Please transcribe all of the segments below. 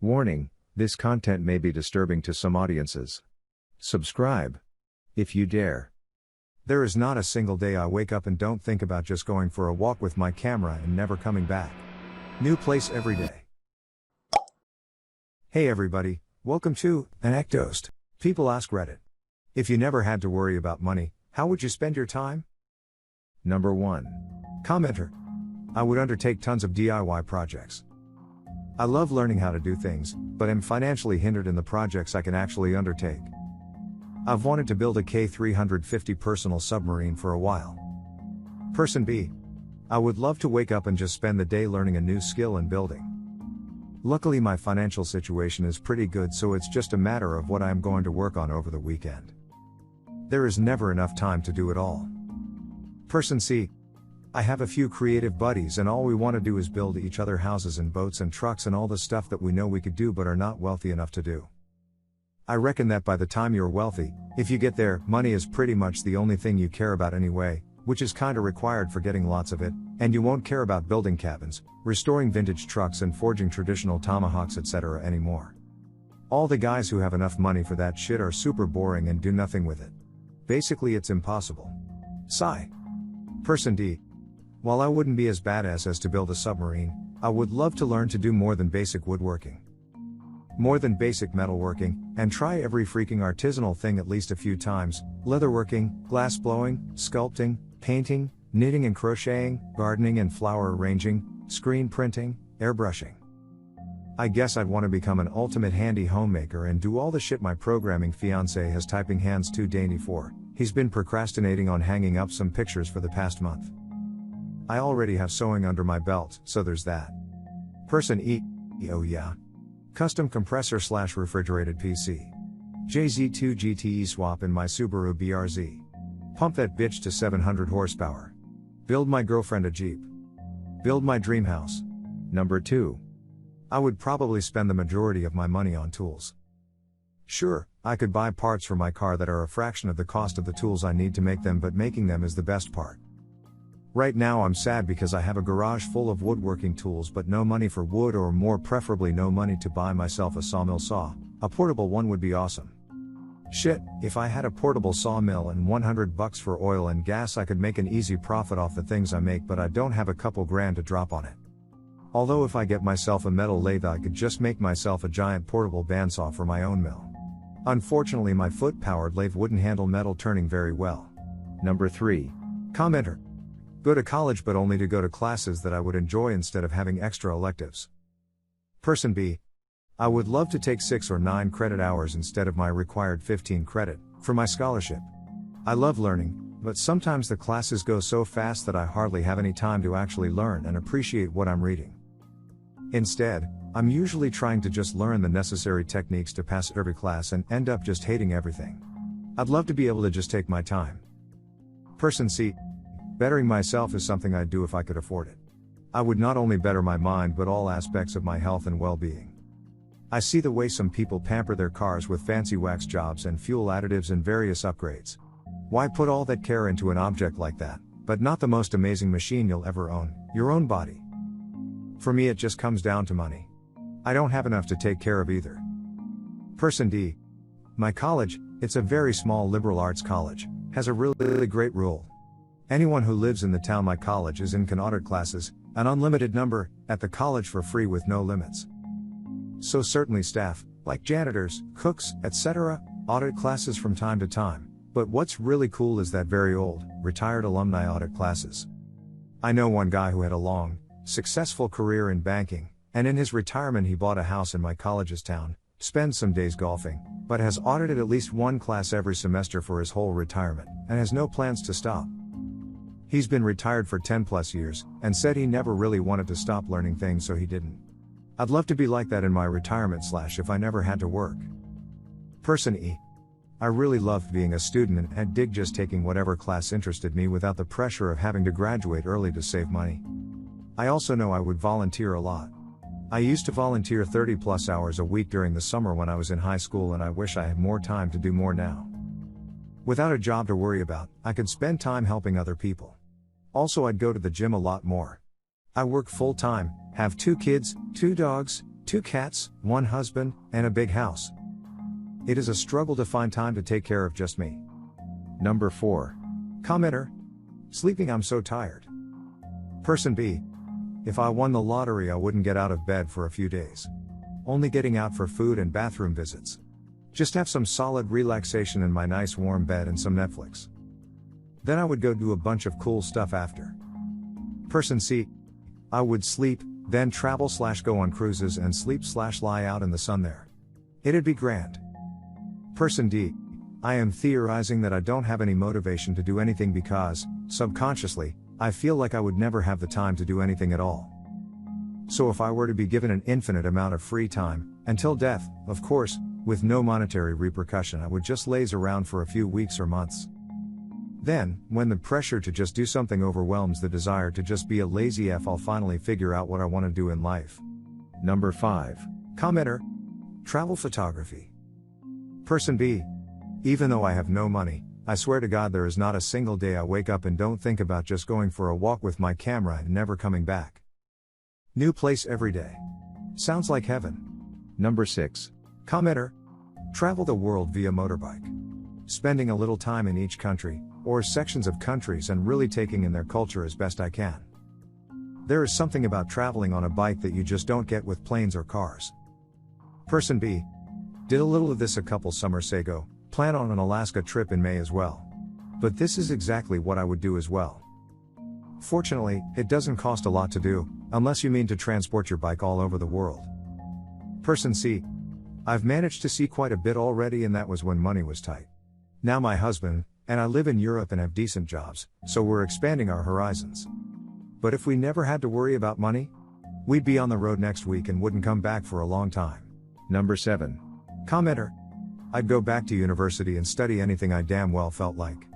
Warning, this content may be disturbing to some audiences. Subscribe, if you dare. There is not a single day I wake up and don't think about just going for a walk with my camera and never coming back. New place every day. Hey everybody, welcome to ANECDOSED. People ask Reddit. If you never had to worry about money, how would you spend your time? Number 1. Commenter. I would undertake tons of DIY projects. I love learning how to do things, but am financially hindered in the projects I can actually undertake. I've wanted to build a K350 personal submarine for a while. Person B. I would love to wake up and just spend the day learning a new skill and building. Luckily my financial situation is pretty good, so it's just a matter of what I am going to work on over the weekend. There is never enough time to do it all. Person C. I have a few creative buddies and all we want to do is build each other houses and boats and trucks and all the stuff that we know we could do but are not wealthy enough to do. I reckon that by the time you're wealthy, if you get there, money is pretty much the only thing you care about anyway, which is kinda required for getting lots of it, and you won't care about building cabins, restoring vintage trucks and forging traditional tomahawks etc. anymore. All the guys who have enough money for that shit are super boring and do nothing with it. Basically it's impossible. Sigh. Person D. While I wouldn't be as badass as to build a submarine, I would love to learn to do more than basic woodworking. More than basic metalworking, and try every freaking artisanal thing at least a few times: leatherworking, glass blowing, sculpting, painting, knitting and crocheting, gardening and flower arranging, screen printing, airbrushing. I guess I'd want to become an ultimate handy homemaker and do all the shit my programming fiance has typing hands too dainty for. He's been procrastinating on hanging up some pictures for the past month. I already have sewing under my belt, so there's that. Person E. Oh yeah. Custom compressor / refrigerated PC. JZ2 GTE swap in my Subaru BRZ. Pump that bitch to 700 horsepower. Build my girlfriend a Jeep. Build my dream house. Number 2. I would probably spend the majority of my money on tools. Sure, I could buy parts for my car that are a fraction of the cost of the tools I need to make them, but making them is the best part. Right now I'm sad because I have a garage full of woodworking tools but no money for wood, or more preferably no money to buy myself a sawmill saw. A portable one would be awesome. Shit, if I had a portable sawmill and $100 for oil and gas I could make an easy profit off the things I make, but I don't have a couple grand to drop on it. Although if I get myself a metal lathe I could just make myself a giant portable bandsaw for my own mill. Unfortunately my foot-powered lathe wouldn't handle metal turning very well. Number 3. Commenter. Go to college but only to go to classes that I would enjoy instead of having extra electives. Person B. I would love to take 6 or 9 credit hours instead of my required 15 credit, for my scholarship. I love learning, but sometimes the classes go so fast that I hardly have any time to actually learn and appreciate what I'm reading. Instead, I'm usually trying to just learn the necessary techniques to pass every class and end up just hating everything. I'd love to be able to just take my time. Person C. Bettering myself is something I'd do if I could afford it. I would not only better my mind but all aspects of my health and well-being. I see the way some people pamper their cars with fancy wax jobs and fuel additives and various upgrades. Why put all that care into an object like that, but not the most amazing machine you'll ever own, your own body? For me it just comes down to money. I don't have enough to take care of either. Person D. My college, it's a very small liberal arts college, has a really great rule. Anyone who lives in the town my college is in can audit classes, an unlimited number, at the college for free with no limits. So certainly staff, like janitors, cooks, etc., audit classes from time to time, but what's really cool is that very old, retired alumni audit classes. I know one guy who had a long, successful career in banking, and in his retirement he bought a house in my college's town, spends some days golfing, but has audited at least one class every semester for his whole retirement, and has no plans to stop. He's been retired for 10 plus years, and said he never really wanted to stop learning things so he didn't. I'd love to be like that in my retirement / if I never had to work. Person E. I really loved being a student and dig just taking whatever class interested me without the pressure of having to graduate early to save money. I also know I would volunteer a lot. I used to volunteer 30 plus hours a week during the summer when I was in high school, and I wish I had more time to do more now. Without a job to worry about, I could spend time helping other people. Also I'd go to the gym a lot more. I work full-time, have 2 kids, 2 dogs, 2 cats, 1 husband, and a big house. It is a struggle to find time to take care of just me. Number 4. Commenter. Sleeping, I'm so tired. Person B. If I won the lottery, I wouldn't get out of bed for a few days. Only getting out for food and bathroom visits. Just have some solid relaxation in my nice warm bed and some Netflix. Then I would go do a bunch of cool stuff after. Person C. I would sleep, then travel/go on cruises and sleep/lie out in the sun there. It'd be grand. Person D. I am theorizing that I don't have any motivation to do anything because, subconsciously, I feel like I would never have the time to do anything at all. So if I were to be given an infinite amount of free time, until death, of course, with no monetary repercussion, I would just laze around for a few weeks or months. Then, when the pressure to just do something overwhelms the desire to just be a lazy F, I'll finally figure out what I want to do in life. Number 5. Commenter. Travel photography. Person B. Even though I have no money, I swear to God there is not a single day I wake up and don't think about just going for a walk with my camera and never coming back. New place every day. Sounds like heaven. Number 6. Commenter. Travel the world via motorbike. Spending a little time in each country, or sections of countries, and really taking in their culture as best I can. There is something about traveling on a bike that you just don't get with planes or cars. Person B. Did a little of this a couple summers ago, plan on an Alaska trip in May as well. But this is exactly what I would do as well. Fortunately, it doesn't cost a lot to do, unless you mean to transport your bike all over the world. Person C. I've managed to see quite a bit already, and that was when money was tight. Now my husband and I live in Europe and have decent jobs, so we're expanding our horizons. But if we never had to worry about money, we'd be on the road next week and wouldn't come back for a long time. Number 7. Commenter. I'd go back to university and study anything I damn well felt like.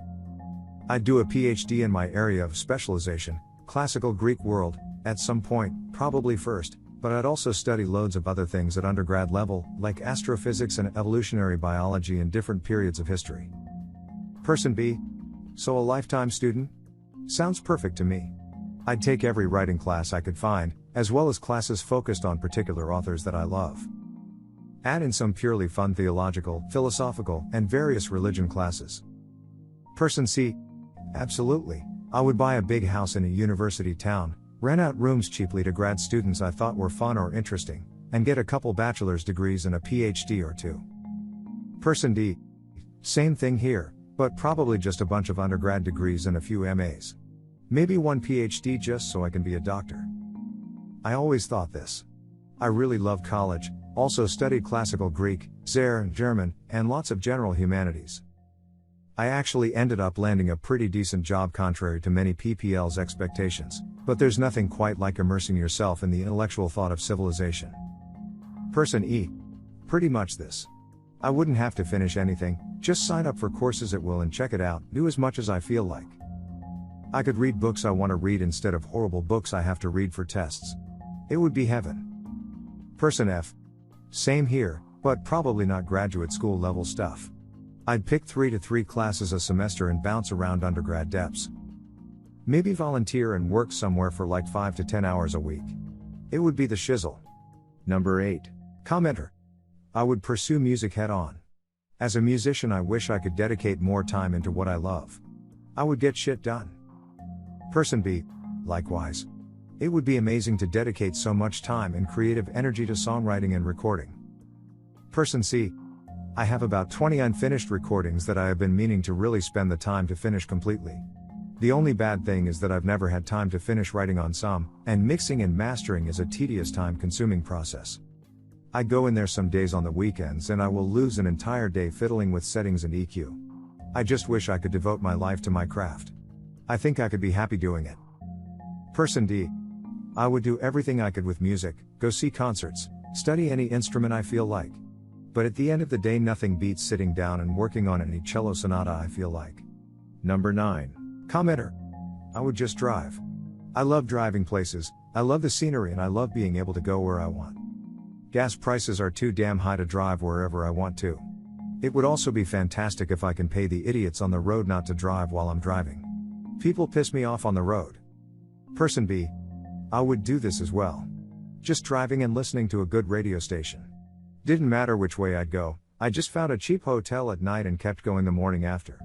I'd do a PhD in my area of specialization, classical Greek world, at some point, probably first, but I'd also study loads of other things at undergrad level, like astrophysics and evolutionary biology in different periods of history. Person B. So a lifetime student? Sounds perfect to me. I'd take every writing class I could find, as well as classes focused on particular authors that I love. Add in some purely fun theological, philosophical, and various religion classes. Person C. Absolutely. I would buy a big house in a university town, rent out rooms cheaply to grad students I thought were fun or interesting, and get a couple bachelor's degrees and a PhD or 2. Person D. Same thing here, but probably just a bunch of undergrad degrees and a few MAs. Maybe 1 PhD just so I can be a doctor. I always thought this. I really loved college, also studied classical Greek, German, and lots of general humanities. I actually ended up landing a pretty decent job contrary to many PPL's expectations, but there's nothing quite like immersing yourself in the intellectual thought of civilization. Person E. Pretty much this. I wouldn't have to finish anything, just sign up for courses at will and check it out, do as much as I feel like. I could read books I want to read instead of horrible books I have to read for tests. It would be heaven. Person F. Same here, but probably not graduate school level stuff. I'd pick 3 to 3 classes a semester and bounce around undergrad depths. Maybe volunteer and work somewhere for like 5 to 10 hours a week. It would be the shizzle. Number 8. Commenter. I would pursue music head on. As a musician, I wish I could dedicate more time into what I love. I would get shit done. Person B. Likewise. It would be amazing to dedicate so much time and creative energy to songwriting and recording. Person C. I have about 20 unfinished recordings that I have been meaning to really spend the time to finish completely. The only bad thing is that I've never had time to finish writing on some, and mixing and mastering is a tedious time-consuming process. I go in there some days on the weekends and I will lose an entire day fiddling with settings and EQ. I just wish I could devote my life to my craft. I think I could be happy doing it. Person D. I would do everything I could with music, go see concerts, study any instrument I feel like. But at the end of the day, nothing beats sitting down and working on any cello sonata I feel like. Number 9. Commenter. I would just drive. I love driving places, I love the scenery, and I love being able to go where I want. Gas prices are too damn high to drive wherever I want to. It would also be fantastic if I can pay the idiots on the road not to drive while I'm driving. People piss me off on the road. Person B. I would do this as well. Just driving and listening to a good radio station. Didn't matter which way I'd go, I just found a cheap hotel at night and kept going the morning after.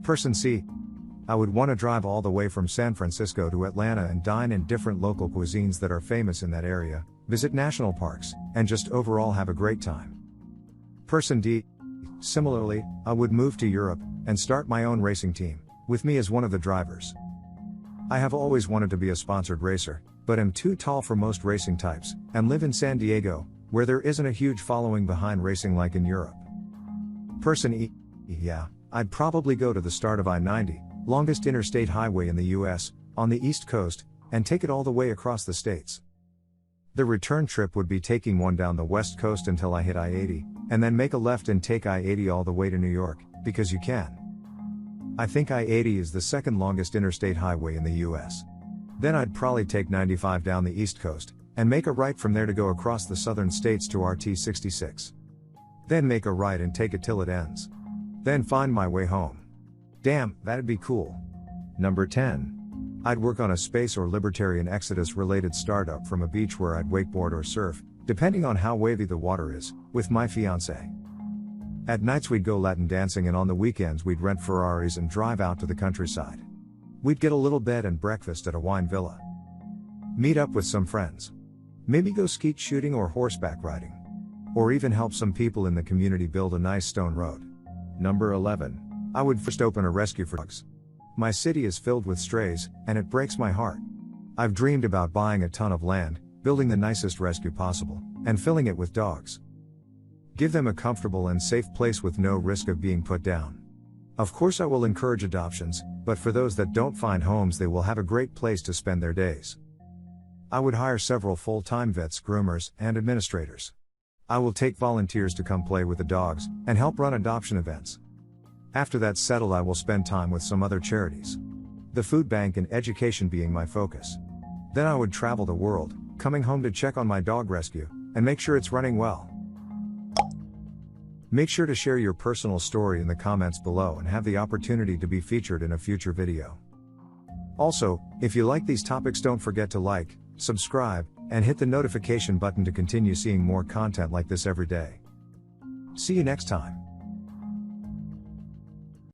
Person C. I would want to drive all the way from San Francisco to Atlanta and dine in different local cuisines that are famous in that area, visit national parks, and just overall have a great time. Person D. Similarly, I would move to Europe and start my own racing team, with me as one of the drivers. I have always wanted to be a sponsored racer, but am too tall for most racing types, and live in San Diego, where there isn't a huge following behind racing like in Europe. Person E. Yeah, I'd probably go to the start of I-90, longest interstate highway in the US, on the East Coast, and take it all the way across the states. The return trip would be taking one down the West Coast until I hit I-80, and then make a left and take I-80 all the way to New York, because you can. I think I-80 is the second longest interstate highway in the US. Then I'd probably take 95 down the East Coast, and make a right from there to go across the southern states to RT-66. Then make a right and take it till it ends. Then find my way home. Damn, that'd be cool. Number 10. I'd work on a space or libertarian exodus related startup from a beach where I'd wakeboard or surf, depending on how wavy the water is, with my fiancée. At nights we'd go Latin dancing, and on the weekends we'd rent Ferraris and drive out to the countryside. We'd get a little bed and breakfast at a wine villa. Meet up with some friends. Maybe go skeet shooting or horseback riding. Or even help some people in the community build a nice stone road. Number 11. I would first open a rescue for dogs. My city is filled with strays, and it breaks my heart. I've dreamed about buying a ton of land, building the nicest rescue possible, and filling it with dogs. Give them a comfortable and safe place with no risk of being put down. Of course I will encourage adoptions, but for those that don't find homes, they will have a great place to spend their days. I would hire several full-time vets, groomers, and administrators. I will take volunteers to come play with the dogs, and help run adoption events. After that's settled, I will spend time with some other charities. The food bank and education being my focus. Then I would travel the world, coming home to check on my dog rescue, and make sure it's running well. Make sure to share your personal story in the comments below and have the opportunity to be featured in a future video. Also, if you like these topics, don't forget to like, subscribe, and hit the notification button to continue seeing more content like this every day. See you next time.